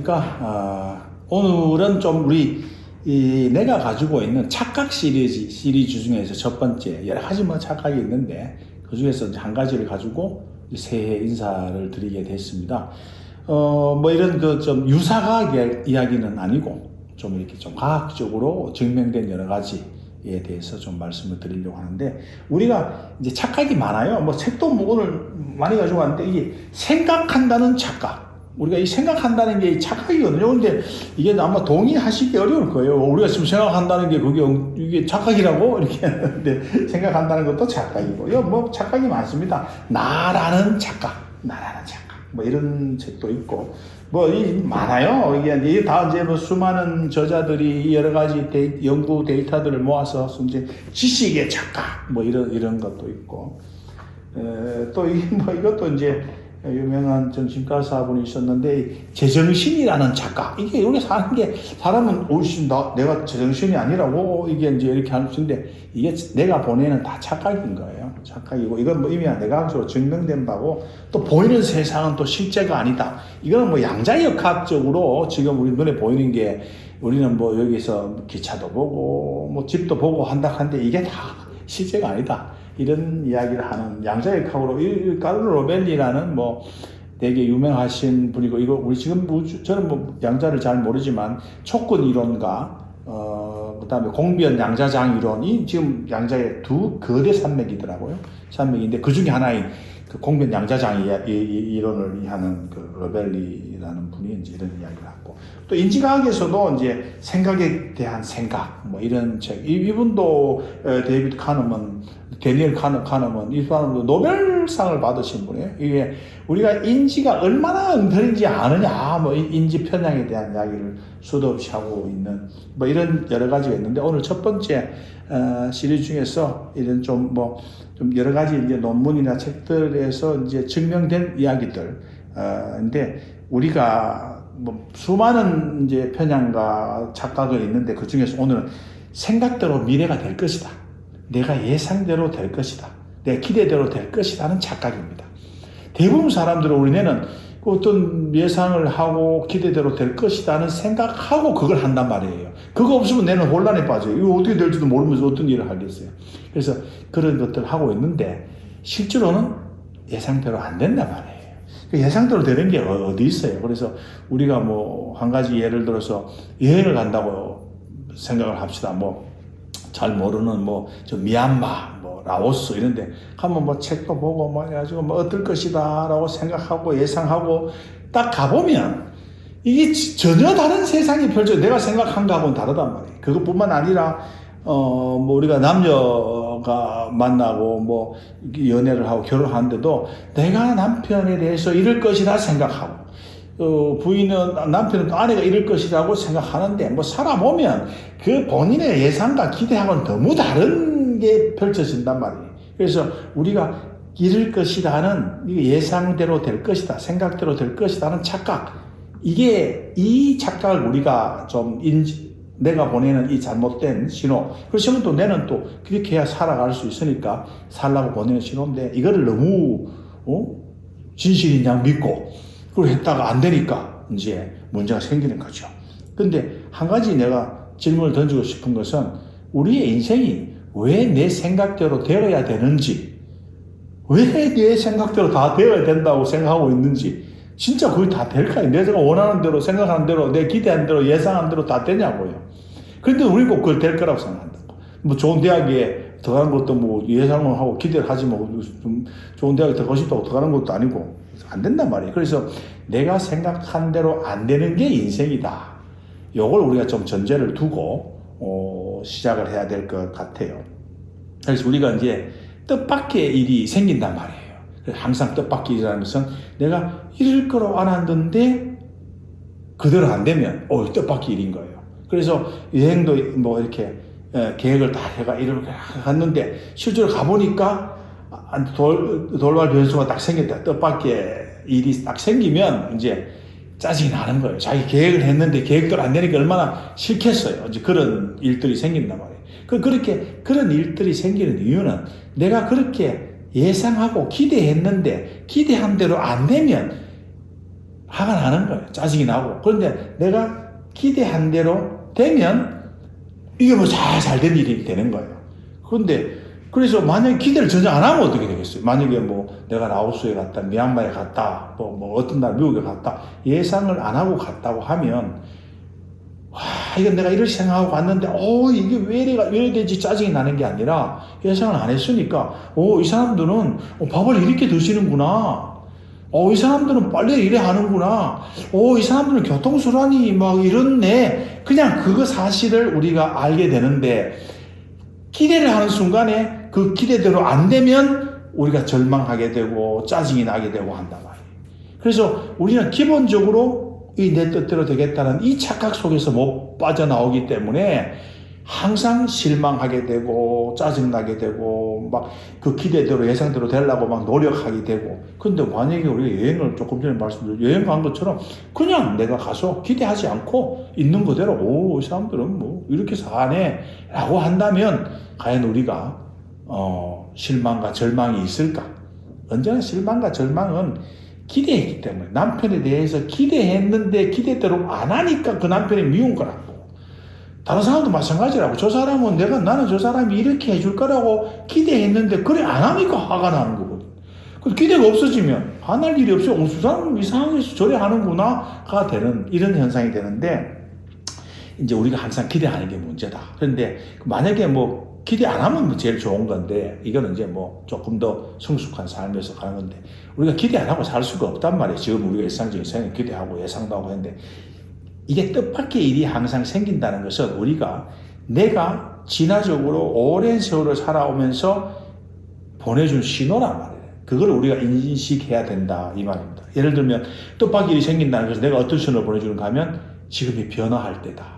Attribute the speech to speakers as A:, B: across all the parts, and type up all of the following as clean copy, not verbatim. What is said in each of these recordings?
A: 안녕하십니까. 오늘은 좀 내가 가지고 있는 착각 시리즈 중에서 첫 번째, 여러 가지 착각이 있는데, 그 중에서 한 가지를 가지고 새해 인사를 드리게 됐습니다. 이런 좀 유사과학 이야기는 아니고, 좀 이렇게 좀 과학적으로 증명된 여러 가지에 대해서 좀 말씀을 드리려고 하는데, 우리가 이제 착각이 많아요. 책도 오늘 많이 가지고 왔는데, 이게 생각한다는 착각. 우리가 이 생각한다는 게 착각이거든요. 근데 이게 아마 동의하시기 어려울 거예요. 우리가 지금 생각한다는 게 이게 착각이라고? 이렇게 하는데, 생각한다는 것도 착각이고요. 착각이 많습니다. 나라는 착각. 이런 책도 있고. 많아요. 이게 다 이제 수많은 저자들이 여러 가지 연구 데이터들을 모아서 이제 지식의 착각. 이런 것도 있고. 또 이것도 이제 유명한 정신과사분이 있었는데, 제정신이라는 착각. 이게 우리 사는 게, 사람은, 내가 제정신이 아니라고, 이게 이제 이렇게 하는 수인데, 이게 내가 보내는 다 착각인 거예요. 착각이고, 이건 이미 내과학적으로 증명된 바고, 또 보이는 세상은 또 실제가 아니다. 이거는 양자역학적으로 지금 우리 눈에 보이는 게, 우리는 여기서 기차도 보고, 집도 보고 한데, 이게 다 실제가 아니다. 이런 이야기를 하는 양자역학으로, 까르로 로벨리라는 되게 유명하신 분이고, 저는 양자를 잘 모르지만, 촉근 이론가, 그 다음에 공변 양자장 이론이 지금 양자의 두 거대 산맥이더라고요. 산맥인데, 그 중에 하나인 그 공변 양자장 이론을 하는 그 로벨리라는 분이 이제 이런 이야기를 하고, 또 인지과학에서도 이제 생각에 대한 생각, 이런 책, 이분도 데이비드 데니엘 카너먼, 이 사람도 노벨상을 받으신 분이에요. 이게 우리가 인지가 얼마나 엉터리인지 아느냐, 인지 편향에 대한 이야기를 수도 없이 하고 있는, 이런 여러 가지가 있는데, 오늘 첫 번째, 시리즈 중에서 이런 좀 여러 가지 이제 논문이나 책들에서 이제 증명된 이야기들, 근데 우리가 수많은 이제 편향과 착각이 있는데, 그 중에서 오늘은 생각대로 미래가 될 것이다. 내가 예상대로 될 것이다. 내 기대대로 될 것이다는 착각입니다. 대부분 사람들은 우리는 어떤 예상을 하고 기대대로 될 것이다는 생각하고 그걸 한단 말이에요. 그거 없으면 내는 혼란에 빠져요. 이거 어떻게 될지도 모르면서 어떤 일을 하겠어요. 그래서 그런 것들을 하고 있는데, 실제로는 예상대로 안 된단 말이에요. 예상대로 되는 게 어디 있어요. 그래서 우리가 한 가지 예를 들어서 여행을 간다고 생각을 합시다. 잘 모르는 저 미얀마, 라오스 이런데 가면 책도 보고 해가지고 어떨 것이다 라고 생각하고 예상하고 딱 가보면 이게 전혀 다른 세상이 내가 생각한 거하고는 다르단 말이에요. 그것뿐만 아니라 우리가 남녀가 만나고 연애를 하고 결혼하는데도 내가 남편에 대해서 이럴 것이라 생각하고, 남편은 아내가 이럴 것이라고 생각하는데, 살아보면 그 본인의 예상과 기대하고는 너무 다른 게 펼쳐진단 말이에요. 그래서 우리가 이럴 것이라는, 예상대로 될 것이다, 생각대로 될 것이다는 착각. 이 착각을 우리가 내가 보내는 이 잘못된 신호. 그렇지만 또 내는 또 그렇게 해야 살아갈 수 있으니까 살라고 보내는 신호인데, 이거를 너무, 진실인 양 믿고, 그걸 했다가 안 되니까 이제 문제가 생기는 거죠. 근데 한 가지 내가 질문을 던지고 싶은 것은, 우리의 인생이 왜 내 생각대로 되어야 되는지, 왜 내 생각대로 다 되어야 된다고 생각하고 있는지, 진짜 그게 다 될까요? 내가 원하는 대로, 생각하는 대로, 내 기대한 대로, 예상한 대로 다 되냐고요. 그런데 우리 꼭 그걸 될 거라고 생각한다고. 좋은 대학에 들어가는 것도 예상을 하고 기대를 하지 좀 좋은 대학에 들어가고 싶다고 들어가는 것도 아니고, 안 된단 말이에요. 그래서 내가 생각한 대로 안 되는 게 인생이다. 요걸 우리가 좀 전제를 두고 시작을 해야 될 것 같아요. 그래서 우리가 이제 뜻밖의 일이 생긴단 말이에요. 항상 뜻밖의 일이라는 것은 내가 이럴 거로 알았는데 그대로 안 되면 뜻밖의 일인 거예요. 그래서 여행도 이렇게 계획을 다 해가 이렇게 갔는데, 실제로 가보니까 돌발 변수가 딱 생겼다. 뜻밖의 일이 딱 생기면 이제 짜증이 나는 거예요. 자기 계획을 했는데 계획대로 안 되니까 얼마나 싫겠어요. 이제 그런 일들이 생긴단 말이에요. 그런 일들이 생기는 이유는, 내가 그렇게 예상하고 기대했는데 기대한 대로 안 되면 화가 나는 거예요. 짜증이 나고. 그런데 내가 기대한 대로 되면 이게 뭐 잘 된 일이 되는 거예요. 그런데 그래서 만약에 기대를 전혀 안 하면 어떻게 되겠어요? 만약에 뭐 내가 라오스에 갔다, 미얀마에 갔다, 뭐 어떤 날 미국에 갔다, 예상을 안 하고 갔다고 하면, 와, 이건 내가 이렇게 생각하고 갔는데, 이게 왜 이래 되지? 짜증이 나는 게 아니라, 예상을 안 했으니까, 이 사람들은 밥을 이렇게 드시는구나. 이 사람들은 빨래 이래 하는구나. 이 사람들은 교통수단이 막 이렇네. 그냥 그거 사실을 우리가 알게 되는데, 기대를 하는 순간에 그 기대대로 안 되면 우리가 절망하게 되고 짜증이 나게 되고 한단 말이에요. 그래서 우리는 기본적으로 이 내 뜻대로 되겠다는 이 착각 속에서 못 빠져나오기 때문에 항상 실망하게 되고 짜증나게 되고 막 그 기대대로 예상대로 되려고 막 노력하게 되고. 근데 만약에 우리가 여행을 조금 전에 말씀드린 여행 간 것처럼 그냥 내가 가서 기대하지 않고 있는 그대로 이 사람들은 뭐 이렇게 사네 라고 한다면 과연 우리가 실망과 절망이 있을까? 언제나 실망과 절망은 기대했기 때문에 남편에 대해서 기대했는데 기대대로 안 하니까 그 남편이 미운 거라고. 다른 사람도 마찬가지라고. 나는 저 사람이 이렇게 해줄 거라고 기대했는데 그래 안 하니까 화가 나는 거거든. 그 기대가 없어지면 안 할 일이 없어요. 저 사람 이상하게 저래 하는구나가 되는 이런 현상이 되는데 이제 우리가 항상 기대하는 게 문제다. 그런데 만약에 뭐 기대 안 하면 제일 좋은 건데 이거는 이제 뭐 조금 더 성숙한 삶에서 가는 건데 우리가 기대 안 하고 살 수가 없단 말이에요. 지금 우리가 일상적인 생활에 기대하고 예상도 하고 했는데 이게 뜻밖의 일이 항상 생긴다는 것은 우리가 내가 진화적으로 오랜 세월을 살아오면서 보내준 신호란 말이에요. 그걸 우리가 인식해야 된다 이 말입니다. 예를 들면 뜻밖의 일이 생긴다는 것은 내가 어떤 신호를 보내주는가 하면 지금이 변화할 때다.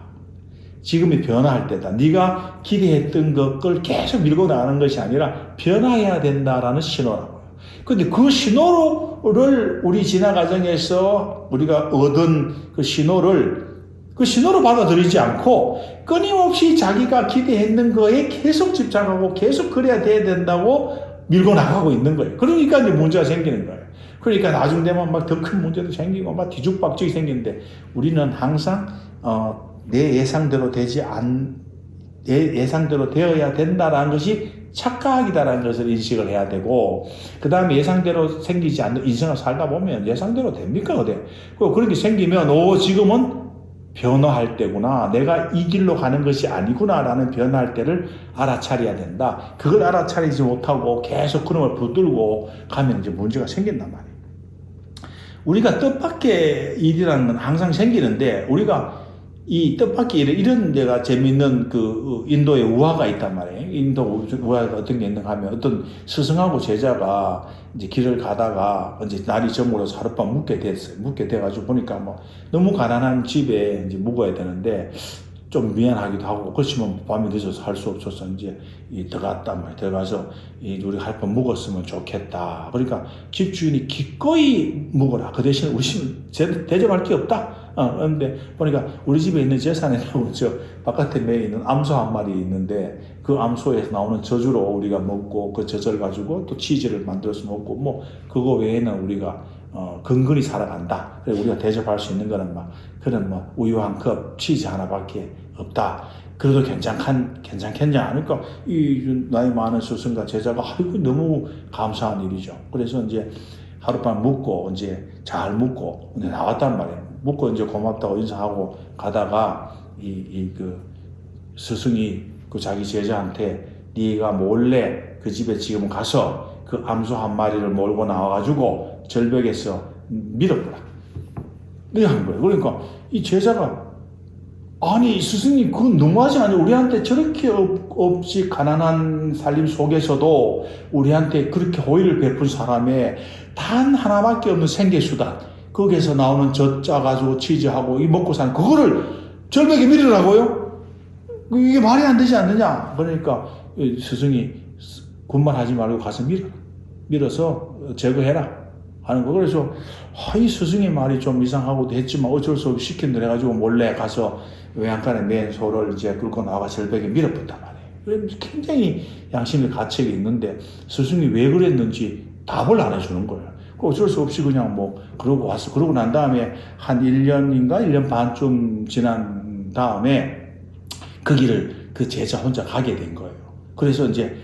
A: 지금이 변화할 때다. 네가 기대했던 것을 계속 밀고 나가는 것이 아니라 변화해야 된다라는 신호라고요. 근데 그 신호를 우리 진화 과정에서 우리가 얻은 그 신호를 받아들이지 않고 끊임없이 자기가 기대했는 거에 계속 집착하고 계속 그래야 돼야 된다고 밀고 나가고 있는 거예요. 그러니까 이제 문제가 생기는 거예요. 그러니까 나중 되면 막 더 큰 문제도 생기고 막 뒤죽박죽이 생기는데 우리는 항상 내 예상대로 예상대로 되어야 된다라는 것이 착각이다라는 것을 인식을 해야 되고, 그 다음에 예상대로 생기지 않는 인생을 살다 보면 예상대로 됩니까? 그런 게 생기면, 지금은 변화할 때구나. 내가 이 길로 가는 것이 아니구나라는 변화할 때를 알아차려야 된다. 그걸 알아차리지 못하고 계속 그놈을 붙들고 가면 이제 문제가 생긴단 말이에요. 우리가 뜻밖의 일이라는 건 항상 생기는데, 우리가 이 뜻밖의 일에 이런 데가 재밌는 그 인도의 우화가 있단 말이에요. 인도 우화가 어떤 게 있는가 하면 어떤 스승하고 제자가 이제 길을 가다가 이제 날이 저물어서 하룻밤 묵게 됐어요. 묵게 돼가지고 보니까 뭐 너무 가난한 집에 이제 묵어야 되는데 좀 미안하기도 하고 그렇지만 밤이 늦어서 할 수 없어서 이제 들어갔단 말이에요. 들어가서 우리 할 번 묵었으면 좋겠다. 그러니까 집주인이 기꺼이 묵어라. 그 대신 우리 집은 대접할 게 없다. 그런데 보니까 우리 집에 있는 재산이라고 저 바깥에 매에 있는 암소 한 마리 있는데 그 암소에서 나오는 젖으로 우리가 먹고 그 젖을 가지고 또 치즈를 만들어서 먹고 뭐 그거 외에는 우리가 근근히 살아간다. 그래 우리가 대접할 수 있는 거는 막 그런 뭐 우유 한 컵, 치즈 하나밖에 없다. 그래도 괜찮겠냐? 그러니까 이 나이 많은 스승과 제자가 아이고 너무 감사한 일이죠. 그래서 이제 하룻밤 묵고 이제 잘 묵고 이제 나왔단 말이에요. 묵고 이제 고맙다고 인사하고 가다가 그 스승이 그 자기 제자한테 네가 몰래 그 집에 지금 가서 그 암소 한 마리를 몰고 나와가지고 절벽에서 밀어보라. 이렇게 한 거예요. 그러니까 이 제자가 아니 스승님 그건 너무하지 않아요? 우리한테 저렇게 없이 가난한 살림 속에서도 우리한테 그렇게 호의를 베푼 사람의 단 하나밖에 없는 생계수단 거기에서 나오는 젖 짜가지고 치즈하고 이 먹고 사는 그거를 절벽에 밀으라고요? 이게 말이 안 되지 않느냐? 그러니까 스승이 군말하지 말고 가서 밀어서 제거해라 하는 거. 그래서 이 스승의 말이 좀 이상하고도 했지만 어쩔 수 없이 시킨 대로 해가지고 몰래 가서 외양간에 맨 소를 이제 끌고 나와 절벽에 밀어붙단 말이에요. 굉장히 양심의 가책이 있는데 스승이 왜 그랬는지 답을 안 해주는 거예요. 어쩔 수 없이 그냥 뭐 그러고 왔어. 그러고 난 다음에 한 1년인가 1년 반쯤 지난 다음에 그 길을 그 제자 혼자 가게 된 거예요. 그래서 이제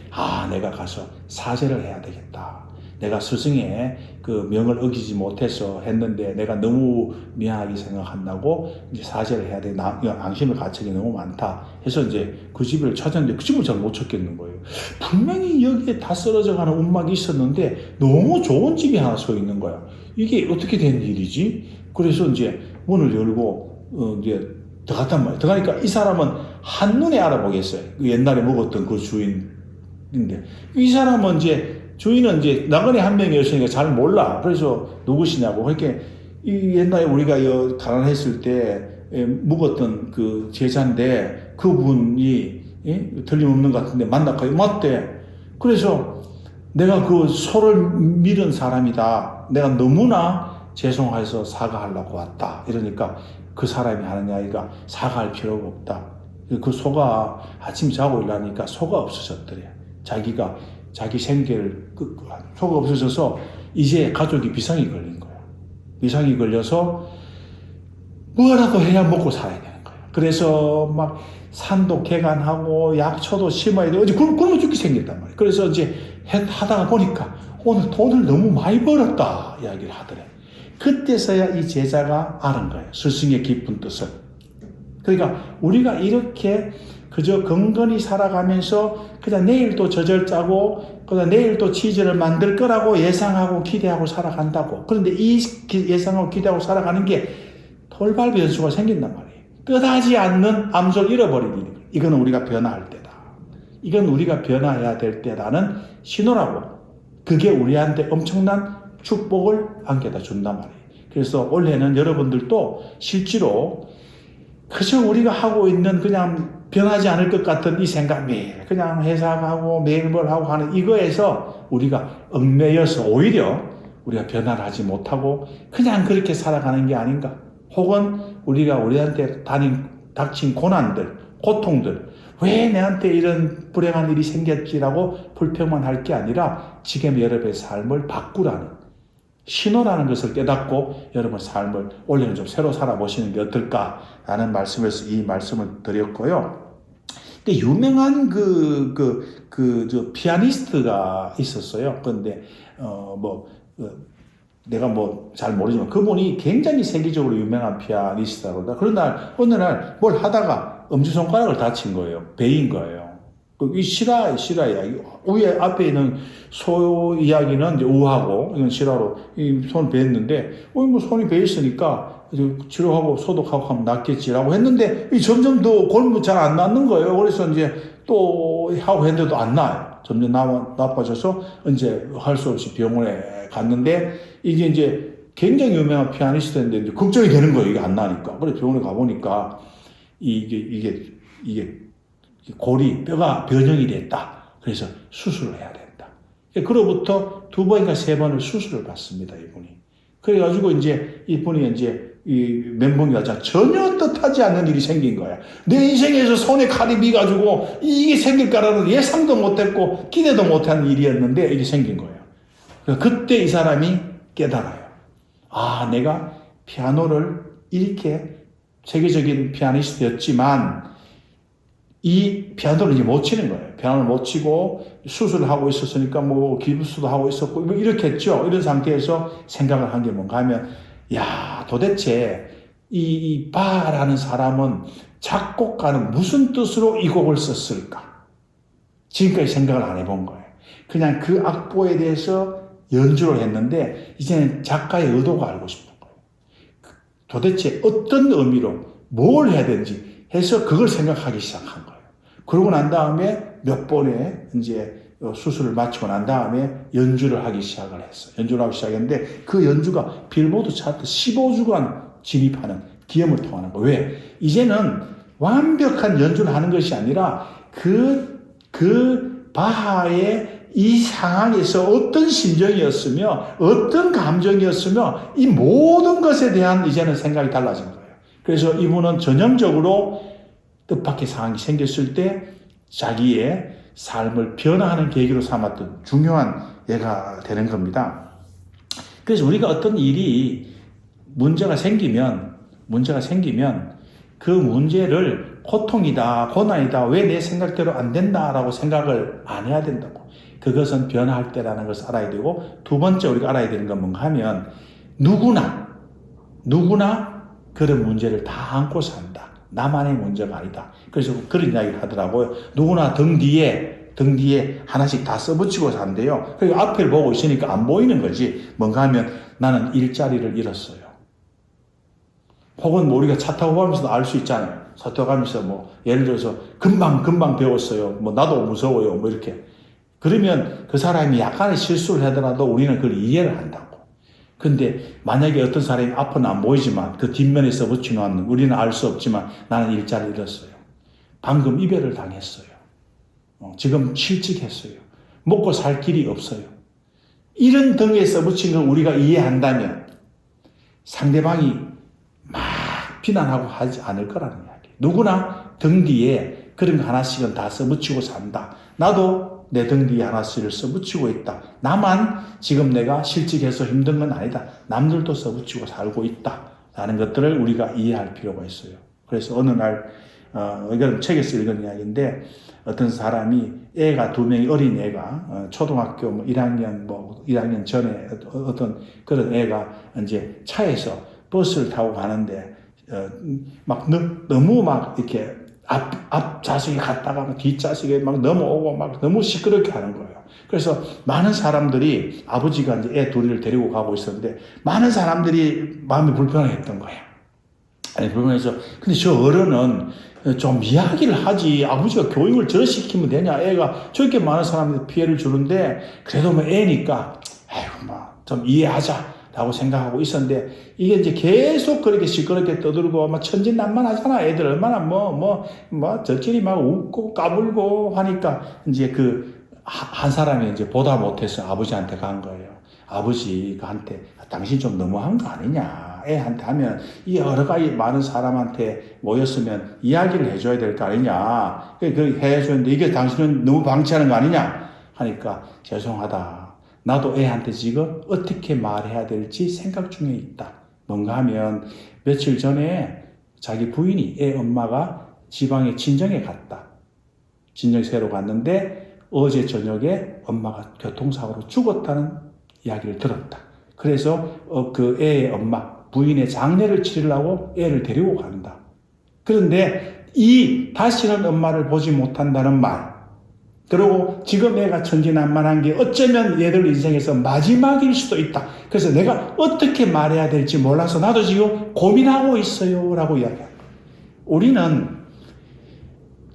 A: 내가 가서 사죄를 해야 되겠다. 내가 스승의 그 명을 어기지 못해서 했는데 내가 너무 미안하게 생각한다고 이제 사죄를 해야 돼. 양심의 가책이 너무 많다. 해서 이제 그 집을 찾았는데 그 집을 잘 못 찾겠는 거예요. 분명히 여기에 다 쓰러져 가는 움막이 있었는데 너무 좋은 집이 하나 서 있는 거야. 이게 어떻게 된 일이지? 그래서 이제 문을 열고 이제 들어갔단 말이야. 들어가니까 이 사람은 한눈에 알아보겠어요. 옛날에 먹었던 그 주인인데 이 사람은 이제 주인은 이제 나그네 한 명이었으니까 잘 몰라. 그래서 누구시냐고. 그러니까 이 옛날에 우리가 가난했을 때 묵었던 그 제자인데 그분이 틀림없는 것 같은데 만나까지 맞대. 그래서 내가 그 소를 밀은 사람이다. 내가 너무나 죄송해서 사과하려고 왔다. 이러니까 그 사람이 하는 이야기가 사과할 필요가 없다. 그 소가 아침 자고 일어나니까 소가 없어졌더래. 자기 생계를 소가 없어져서 이제 가족이 비상이 걸린 거야. 비상이 걸려서 뭐라도 해야 먹고 살아야 되는 거야. 그래서 막 산도 개간하고 약초도 심어야 돼. 어제 굶어 죽게 생겼단 말이야. 그래서 이제 하다가 보니까 오늘 돈을 너무 많이 벌었다 이야기를 하더래. 그때서야 이 제자가 아는 거예요. 스승의 깊은 뜻을. 그러니까 우리가 이렇게 그저 건건히 살아가면서 그냥 내일 또 젖을 짜고 그냥 내일 또 치즈를 만들 거라고 예상하고 기대하고 살아간다고. 그런데 이 예상하고 기대하고 살아가는 게 돌발 변수가 생긴단 말이에요. 뜻하지 않는 암소를 잃어버리는 일. 이건 우리가 변화할 때다. 이건 우리가 변화해야 될 때라는 신호라고. 그게 우리한테 엄청난 축복을 안겨다 준단 말이에요. 그래서 올해는 여러분들도 실제로 그저 우리가 하고 있는 그냥 변하지 않을 것 같은 이 생각, 매일 그냥 회사 가고 매일 뭘 하고 하는 이거에서 우리가 얽매여서 오히려 우리가 변화를 하지 못하고 그냥 그렇게 살아가는 게 아닌가. 혹은 우리가 우리한테 닥친 고난들, 고통들, 왜 내한테 이런 불행한 일이 생겼지라고 불평만 할 게 아니라 지금 여러분의 삶을 바꾸라는 신호라는 것을 깨닫고 여러분 삶을 올해는 좀 새로 살아보시는 게 어떨까라는 말씀에서 이 말씀을 드렸고요. 근데 유명한 저 피아니스트가 있었어요. 그런데 내가 잘 모르지만 그분이 굉장히 세계적으로 유명한 피아니스트라고. 그런 날 어느 날 뭘 하다가 엄지손가락을 다친 거예요. 베인 거예요. 이 실화야. 위에 앞에 있는 소 이야기는 이제 우하고, 이건 실화로 이 손을 베었는데, 뭐 손이 베었으니까 치료하고 소독하고 하면 낫겠지라고 했는데, 점점 더 골무 잘 안 낫는 거예요. 그래서 이제 또 하고 했는데도 안 나아요. 점점 나빠져서 이제 할 수 없이 병원에 갔는데, 이게 이제 굉장히 유명한 피아니스트인데, 이제 걱정이 되는 거예요. 이게 안 나니까. 그래서 병원에 가보니까, 이게 뼈가 변형이 됐다. 그래서 수술을 해야 된다. 그로부터 2번인가 3번을 수술을 받습니다, 이분이. 그래가지고 이분이 이 멘붕이 와서 전혀 뜻하지 않는 일이 생긴 거야. 내 인생에서 손에 칼이 비가지고 이게 생길 거라는 예상도 못했고 기대도 못한 일이었는데 이게 생긴 거예요. 그때 이 사람이 깨달아요. 내가 피아노를 이렇게 세계적인 피아니스트였지만 이 피아노를 이제 못 치는 거예요. 피아노를 못 치고 수술을 하고 있었으니까 기부스도 하고 있었고 이렇게 했죠. 이런 상태에서 생각을 한 게 뭔가 하면 도대체 이 바라는 사람은 작곡가는 무슨 뜻으로 이 곡을 썼을까? 지금까지 생각을 안 해본 거예요. 그냥 그 악보에 대해서 연주를 했는데 이제는 작가의 의도가 알고 싶은 거예요. 도대체 어떤 의미로 뭘 해야 되는지 해서 그걸 생각하기 시작한 거예요. 그러고 난 다음에 몇 번의 이제 수술을 마치고 난 다음에 연주를 하기 시작을 했어요. 연주를 하기 시작했는데 그 연주가 빌보드 차트 15주간 진입하는 기염을 통하는 거예요. 왜? 이제는 완벽한 연주를 하는 것이 아니라 그 바하의 이 상황에서 어떤 심정이었으며 어떤 감정이었으며 이 모든 것에 대한 이제는 생각이 달라진 거예요. 그래서 이분은 전형적으로 뜻밖의 상황이 생겼을 때 자기의 삶을 변화하는 계기로 삼았던 중요한 예가 되는 겁니다. 그래서 우리가 어떤 일이 문제가 생기면 그 문제를 고통이다, 고난이다, 왜 내 생각대로 안 된다라고 생각을 안 해야 된다고. 그것은 변화할 때라는 것을 알아야 되고, 두 번째 우리가 알아야 되는 건 뭔가 하면 누구나 그런 문제를 다 안고 산다. 나만의 문제가 아니다. 그래서 그런 이야기를 하더라고요. 누구나 등 뒤에 하나씩 다 써붙이고 산대요. 그리고 앞을 보고 있으니까 안 보이는 거지. 뭔가 하면 나는 일자리를 잃었어요. 혹은 뭐 우리가 차 타고 가면서도 알 수 있잖아요. 차 타고 가면서 뭐 예를 들어서 금방 배웠어요. 뭐 나도 무서워요. 뭐 이렇게. 그러면 그 사람이 약간의 실수를 하더라도 우리는 그걸 이해를 한다고. 근데 만약에 어떤 사람이 앞은 안 보이지만 그 뒷면에 써붙여놓은 우리는 알 수 없지만 나는 일자리를 잃었어요. 방금 이별을 당했어요. 지금 실직했어요. 먹고 살 길이 없어요. 이런 등에 써붙인 걸 우리가 이해한다면 상대방이 막 비난하고 하지 않을 거라는 이야기. 누구나 등 뒤에 그런 거 하나씩은 다 써붙이고 산다. 나도 내 등 뒤에 하나씩을 써붙이고 있다. 나만 지금 내가 실직해서 힘든 건 아니다. 남들도 써붙이고 살고 있다. 라는 것들을 우리가 이해할 필요가 있어요. 그래서 어느 날 이건 책에서 읽은 이야기인데 어떤 사람이 애가 두 명이 어린 애가 초등학교 1학년 전에 어떤 그런 애가 이제 차에서 버스를 타고 가는데 막 너무 막 이렇게 앞 좌석에 갔다가 뒷 좌석에 막 넘어오고 막 너무 시끄럽게 하는 거예요. 그래서 많은 사람들이 아버지가 이제 애 둘을 데리고 가고 있었는데 많은 사람들이 마음이 불편했던 거예요. 아니 불편해서 근데 저 어른은 좀 이야기를 하지 아버지가 교육을 저 시키면 되냐 애가 저렇게 많은 사람들이 피해를 주는데 그래도 뭐 애니까 아이고 뭐 좀 이해하자라고 생각하고 있었는데 이게 이제 계속 그렇게 시끄럽게 떠들고 막 천진난만하잖아. 애들 얼마나 저끼리 막 웃고 까불고 하니까 이제 한 사람이 이제 보다 못해서 아버지한테 간 거예요. 아버지한테 당신 좀 너무한 거 아니냐. 애한테 하면 이 여러 가지 많은 사람한테 모였으면 이야기를 해줘야 될 거 아니냐. 그 해줬는데 이게 당신은 너무 방치하는 거 아니냐. 하니까 죄송하다. 나도 애한테 지금 어떻게 말해야 될지 생각 중에 있다. 뭔가 하면 며칠 전에 자기 부인이 애 엄마가 지방에 친정에 갔다. 친정 새로 갔는데 어제 저녁에 엄마가 교통사고로 죽었다는 이야기를 들었다. 그래서 그 애의 엄마, 부인의 장례를 치르려고 애를 데리고 간다. 그런데 다시는 엄마를 보지 못한다는 말, 그리고 지금 애가 천진난만한 게 어쩌면 얘들 인생에서 마지막일 수도 있다. 그래서 내가 어떻게 말해야 될지 몰라서 나도 지금 고민하고 있어요. 라고 이야기합니다. 우리는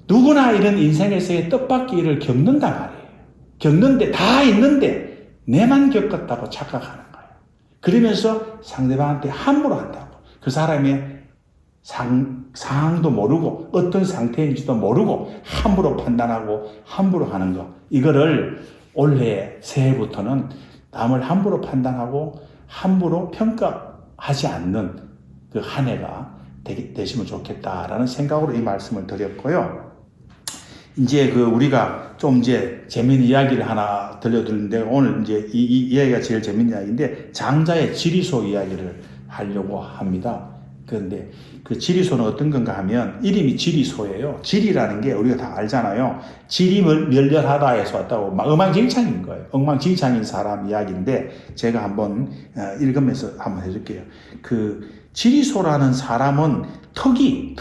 A: 누구나 이런 인생에서의 뜻밖의 일을 겪는단 말이에요. 겪는데 다 있는데 내만 겪었다고 착각하는 거예요. 그러면서 상대방한테 함부로 한다고. 그 사람의 상황도 모르고 어떤 상태인지도 모르고 함부로 판단하고 함부로 하는 거. 이거를 올해 새해부터는 남을 함부로 판단하고 함부로 평가하지 않는 그 한 해가 되시면 좋겠다라는 생각으로 이 말씀을 드렸고요. 이제 우리가 좀 이제 재미있는 이야기를 하나 들려드리는데 오늘 이제 이 이야기가 제일 재미있는 이야기인데 장자의 지리소 이야기를 하려고 합니다. 그런데 그 지리소는 어떤 건가 하면 이름이 지리소예요. 지리라는 게 우리가 다 알잖아요. 지림을 멸렬하다에서 왔다고 막 엉망진창인 거예요. 엉망진창인 사람 이야기인데 제가 한번 읽으면서 한번 해줄게요. 그 지리소라는 사람은 턱이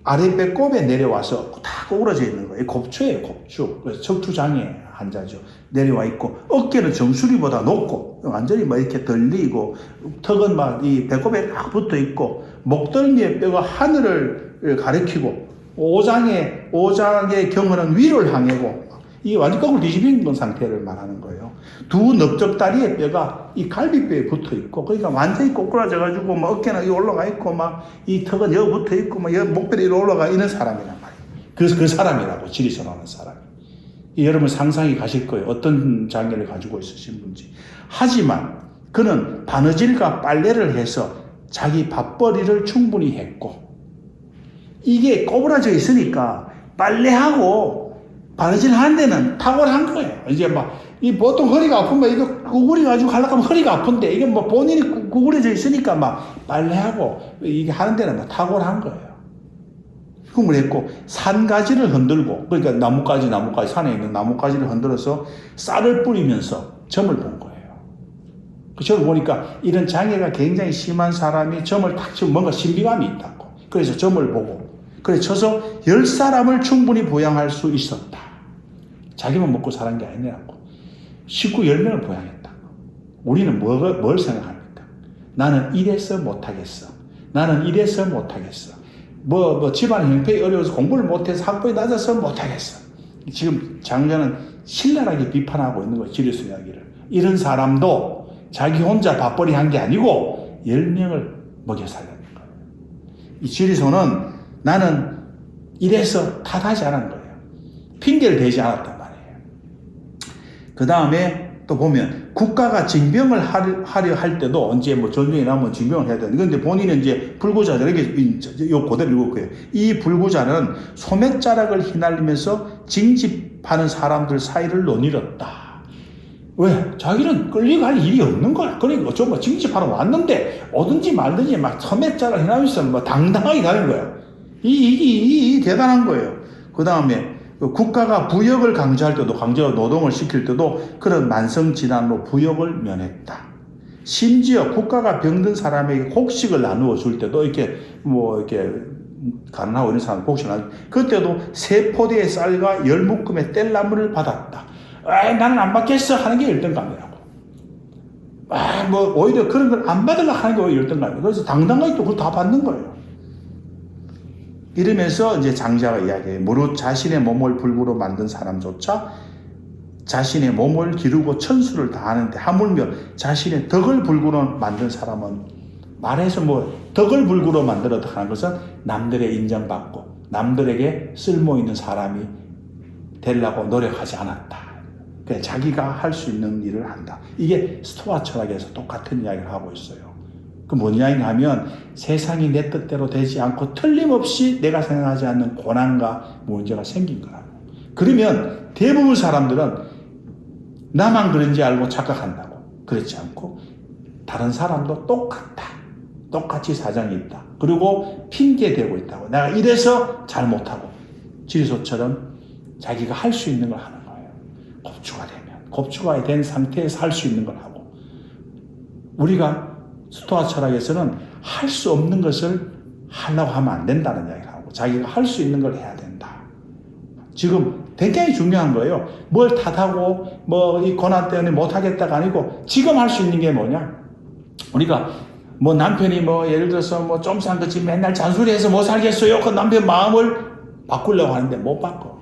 A: 아래 배꼽에 내려와서 다 구부러져 있는 거예요. 곱추예요, 곱추. 그래서 척추장애 환자죠. 내려와 있고 어깨는 정수리보다 높고 완전히 이렇게 들리고 턱은 막 이 배꼽에 딱 붙어 있고 목덜미의 뼈가 하늘을 가리키고 오장의 경어는 위를 향하고 이게 완전 거꾸로 뒤집힌 상태를 말하는 거예요. 두 넓적다리의 뼈가 이 갈비뼈에 붙어 있고 그러니까 완전히 꼬꾸라져 가지고 막 어깨는 올라가 있고 막 이 턱은 여기 붙어 있고 막 여기 목뼈리 올라가 있는 사람이란 말이에요. 그래서 그 사람이라고 지리소라는 사람이. 여러분 상상이 가실 거예요. 어떤 장애를 가지고 있으신 분지. 하지만 그는 바느질과 빨래를 해서 자기 밥벌이를 충분히 했고 이게 꼬부라져 있으니까 빨래하고 바느질 하는 데는 탁월한 거예요. 이제 이 보통 허리가 아프면 이거 구부려 가지고 하려고 하면 허리가 아픈데 이게 본인이 구부려져 있으니까 빨래하고 이게 하는 데는 탁월한 거예요. 흠을 했고 산가지를 흔들고 그러니까 나뭇가지 산에 있는 나뭇가지를 흔들어서 쌀을 뿌리면서 점을 본 거예요. 그 점을 보니까 이런 장애가 굉장히 심한 사람이 점을 탁 치면 뭔가 신비감이 있다고. 그래서 점을 보고 그래 쳐서 10사람을 충분히 부양할 수 있었다. 자기만 먹고 사는 게 아니라고. 식구 10명을 부양했다고. 우리는 뭘 생각합니까? 나는 이래서 못하겠어. 나는 이래서 못하겠어. 집안 형편이 어려워서 공부를 못해서 학벌이 낮아서 못하겠어. 지금 장자는 신랄하게 비판하고 있는 거예요. 지리수 이야기를. 이런 사람도 자기 혼자 밥벌이 한 게 아니고 10명을 먹여 살렸는 거예요. 이 지리소는 나는 이래서 탓하지 않은 거예요. 핑계를 대지 않았단 말이에요. 그 다음에 또 보면 국가가 징병을 하려 할 때도 언제 전쟁이 나면 징병을 해야 되는데 근데 본인은 이제 불구자들에게 요 그대로 읽을 거예요. 이 불구자는 소매자락을 휘날리면서 징집하는 사람들 사이를 논의렸다. 왜? 자기는 끌려갈 일이 없는 거야. 그러니까 좀 징집하러 왔는데 오든지 말든지 소매자락 휘날리면서 당당하게 가는 거야. 이 대단한 거예요. 그 다음에 국가가 부역을 강조할 때도 강제로 노동을 시킬 때도 그런 만성질환으로 부역을 면했다. 심지어 국가가 병든 사람에게 곡식을 나누어 줄 때도 이렇게 가난하고 이런 사람 곡식을 나누어 그때도 3포대의 쌀과 10묶음의 뗄나무를 받았다. 나는 안 받겠어 하는 게 열등감이라고. 오히려 그런 걸 안 받으려고 하는 게 오히려 열등감이에요. 그래서 당당하게 또 그걸 다 받는 거예요. 이러면서 이제 장자가 이야기해요. 무릇 자신의 몸을 불구로 만든 사람조차 자신의 몸을 기르고 천수를 다하는데 하물며 자신의 덕을 불구로 만든 사람은 말해서 덕을 불구로 만들었다 하는 것은 남들의 인정받고 남들에게 쓸모있는 사람이 되려고 노력하지 않았다. 그러니까 자기가 할 수 있는 일을 한다. 이게 스토아 철학에서 똑같은 이야기를 하고 있어요. 그 뭔 이야기냐 하면 세상이 내 뜻대로 되지 않고 틀림없이 내가 생각하지 않는 고난과 문제가 생긴 거라고. 그러면 대부분 사람들은 나만 그런지 알고 착각한다고. 그렇지 않고 다른 사람도 똑같이 사정이 있다. 그리고 핑계대고 있다고. 내가 이래서 잘못하고 지리소처럼 자기가 할 수 있는 걸 하는 거예요. 곱추가 된 상태에서 할 수 있는 걸 하고 우리가 스토아 철학에서는 할 수 없는 것을 하려고 하면 안 된다는 이야기를 하고 자기가 할 수 있는 걸 해야 된다. 지금 굉장히 중요한 거예요. 뭘 탓하고 이 고난 때문에 못하겠다가 아니고 지금 할 수 있는 게 뭐냐? 우리가 남편이 예를 들어서 좀 산 거지 맨날 잔소리해서 못 살겠어요. 그 남편 마음을 바꾸려고 하는데 못 바꿔.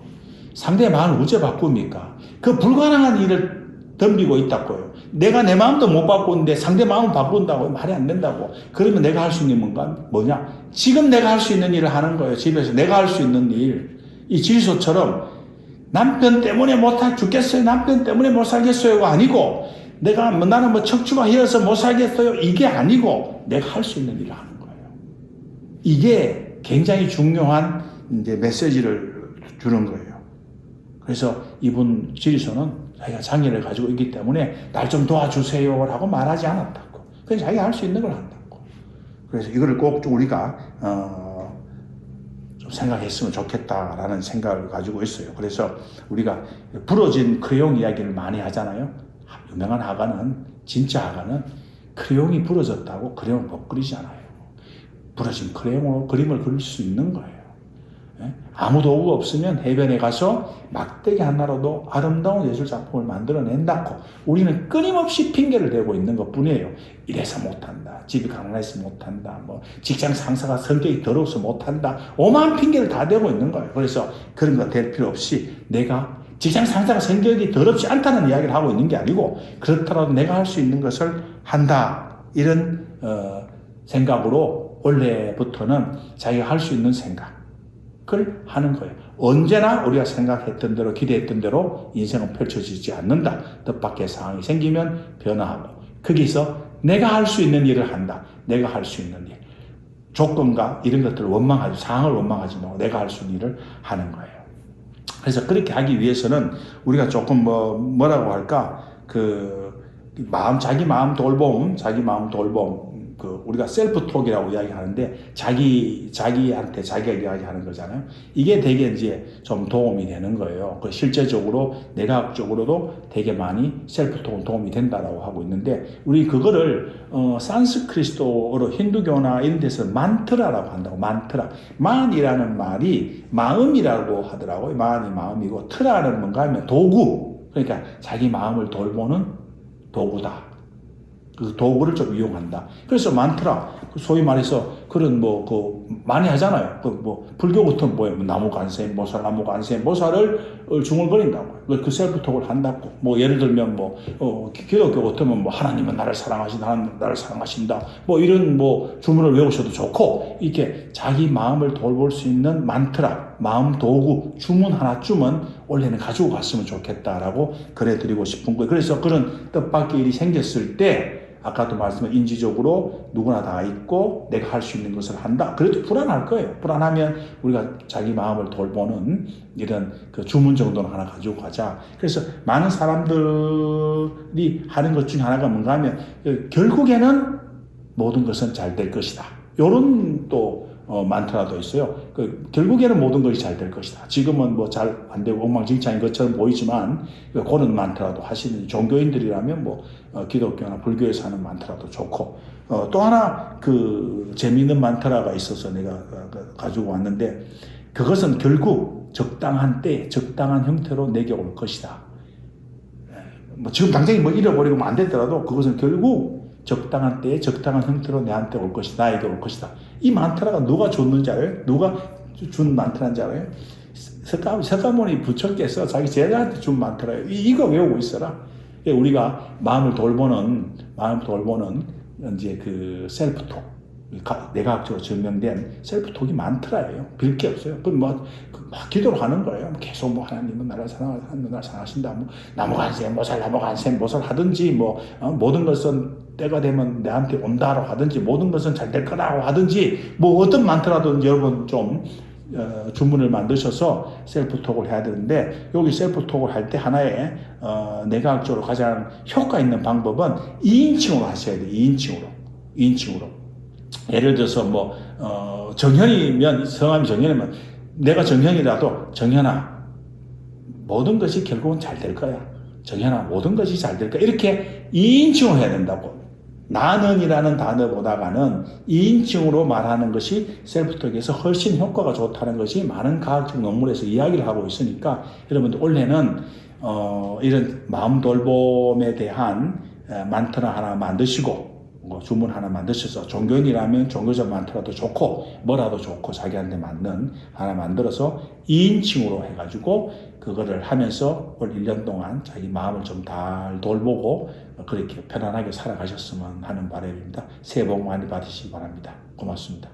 A: 상대의 마음을 어째 바꿉니까? 그 불가능한 일을 덤비고 있다고요. 내가 내 마음도 못 바꾸는데 상대 마음을 바꾼다고 말이 안 된다고. 그러면 내가 할 수 있는 건 뭐냐? 지금 내가 할 수 있는 일을 하는 거예요. 집에서 내가 할 수 있는 일. 이 지리소처럼 남편 때문에 못 죽겠어요. 남편 때문에 못 살겠어요가 아니고 내가 나는 척추가 휘어서 못 살겠어요. 이게 아니고 내가 할 수 있는 일을 하는 거예요. 이게 굉장히 중요한 이제 메시지를 주는 거예요. 그래서 이분 지리소는 자기가 장애를 가지고 있기 때문에 날 좀 도와주세요라고 말하지 않았다고. 그냥 자기가 할 수 있는 걸 한다고. 그래서 이거를 꼭 우리가 좀 생각했으면 좋겠다라는 생각을 가지고 있어요. 그래서 우리가 부러진 크레용 이야기를 많이 하잖아요. 유명한 화가는 진짜 화가는 크레용이 부러졌다고 크레용을 못 그리지 않아요. 부러진 크레용으로 그림을 그릴 수 있는 거예요. 아무 도구가 없으면 해변에 가서 막대기 하나로도 아름다운 예술 작품을 만들어낸다고 우리는 끊임없이 핑계를 대고 있는 것 뿐이에요. 이래서 못한다. 집이 가난해서 못한다. 직장 상사가 성격이 더러워서 못한다. 오만 핑계를 다 대고 있는 거예요. 그래서 그런 거 될 필요 없이 내가 직장 상사가 성격이 더럽지 않다는 이야기를 하고 있는 게 아니고 그렇더라도 내가 할 수 있는 것을 한다. 이런 생각으로 원래부터는 자기가 할 수 있는 생각 을 하는 거예요. 언제나 우리가 생각했던 대로 기대했던 대로 인생은 펼쳐지지 않는다. 뜻밖의 상황이 생기면 변화하고 거기서 내가 할 수 있는 일을 한다. 내가 할 수 있는 일. 조건과 이런 것들을 상황을 원망하지 말고 내가 할 수 있는 일을 하는 거예요. 그래서 그렇게 하기 위해서는 우리가 조금 뭐라고 할까? 자기 마음 돌봄, 우리가 셀프톡이라고 이야기하는데, 자기한테 자기가 이야기하는 거잖아요. 이게 되게 이제 좀 도움이 되는 거예요. 실제적으로, 내과학적으로도 되게 많이 셀프톡은 도움이 된다라고 하고 있는데, 우리 그거를, 산스크리트어로 힌두교나 이런 데서 만트라라고 한다고, 만트라. 만이라는 말이 마음이라고 하더라고요. 만이 마음이고, 트라는 뭔가 하면 도구. 그러니까 자기 마음을 돌보는 도구다. 그 도구를 좀 이용한다. 그래서 많더라. 소위 말해서 그런 많이 하잖아요. 불교 같은 나무 간생, 나무 간생, 모살을 중얼거린다고. 그 셀프톡을 한다고. 예를 들면 기독교 같으면 하나님은 나를 사랑하신다, 하나님은 나를 사랑하신다. 이런 주문을 외우셔도 좋고, 이렇게 자기 마음을 돌볼 수 있는 만트라, 마음 도구, 주문 하나쯤은 원래는 가지고 갔으면 좋겠다라고 그래드리고 싶은 거예요. 그래서 그런 뜻밖의 일이 생겼을 때, 아까도 말씀한 인지적으로 누구나 다 있고 내가 할 수 있는 것을 한다. 그래도 불안할 거예요. 불안하면 우리가 자기 마음을 돌보는 이런 주문 정도는 하나 가지고 가자. 그래서 많은 사람들이 하는 것 중에 하나가 뭔가 하면 결국에는 모든 것은 잘 될 것이다. 이런 또 만트라도 있어요. 결국에는 모든 것이 잘 될 것이다. 지금은 잘 안 되고 엉망진창인 것처럼 보이지만 그런 만트라도 하시는 종교인들이라면 기독교나 불교에서 하는 만트라도 좋고, 또 하나 재미있는 만트라가 있어서 내가 가지고 왔는데, 그것은 결국 적당한 때 적당한 형태로 내게 올 것이다. 지금 당장 잃어버리고 안 됐더라도 그것은 결국 적당한 때에 적당한 형태로 내한테 올 것이다. 나에게 올 것이다. 이 만트라가 누가 줬는지 알아요? 누가 준 만트라인지 알아요? 석가모니 부처께서 자기 제자한테 준 만트라예요. 이거 외우고 있어라. 우리가 마음을 돌보는 이제 셀프톡, 내과학적으로 증명된 셀프톡이 만트라예요. 빌 게 없어요. 기도를 하는 거예요. 계속 하나님은 나를 사랑하신다, 하나님은 나를 사랑하신다. 나무 간생, 모살 하든지, 모든 것은 때가 되면 내한테 온다라고 하든지, 모든 것은 잘 될 거라고 하든지, 어떤 만트라든 여러분 좀, 주문을 만드셔서 셀프톡을 해야 되는데, 여기 셀프톡을 할 때 하나의, 내과학적으로 가장 효과 있는 방법은 2인칭으로 하셔야 돼요. 2인칭으로. 예를 들어서 정현이면, 성함이 정현이면, 내가 정현이라도, 정현아, 모든 것이 결국은 잘 될 거야. 정현아, 모든 것이 잘 될 거야. 이렇게 2인칭으로 해야 된다고. 나는이라는 단어보다는 2인칭으로 말하는 것이 셀프톡에서 훨씬 효과가 좋다는 것이 많은 과학적 논문에서 이야기를 하고 있으니까, 여러분들 원래는 이런 마음 돌봄에 대한 만트라 하나 만드시고, 주문 하나 만드셔서, 종교인이라면 종교적 만트라도 좋고 뭐라도 좋고 자기한테 맞는 하나 만들어서 2인칭으로 해가지고 그거를 하면서 올 1년 동안 자기 마음을 좀 잘 돌보고 그렇게 편안하게 살아가셨으면 하는 바람입니다. 새해 복 많이 받으시기 바랍니다. 고맙습니다.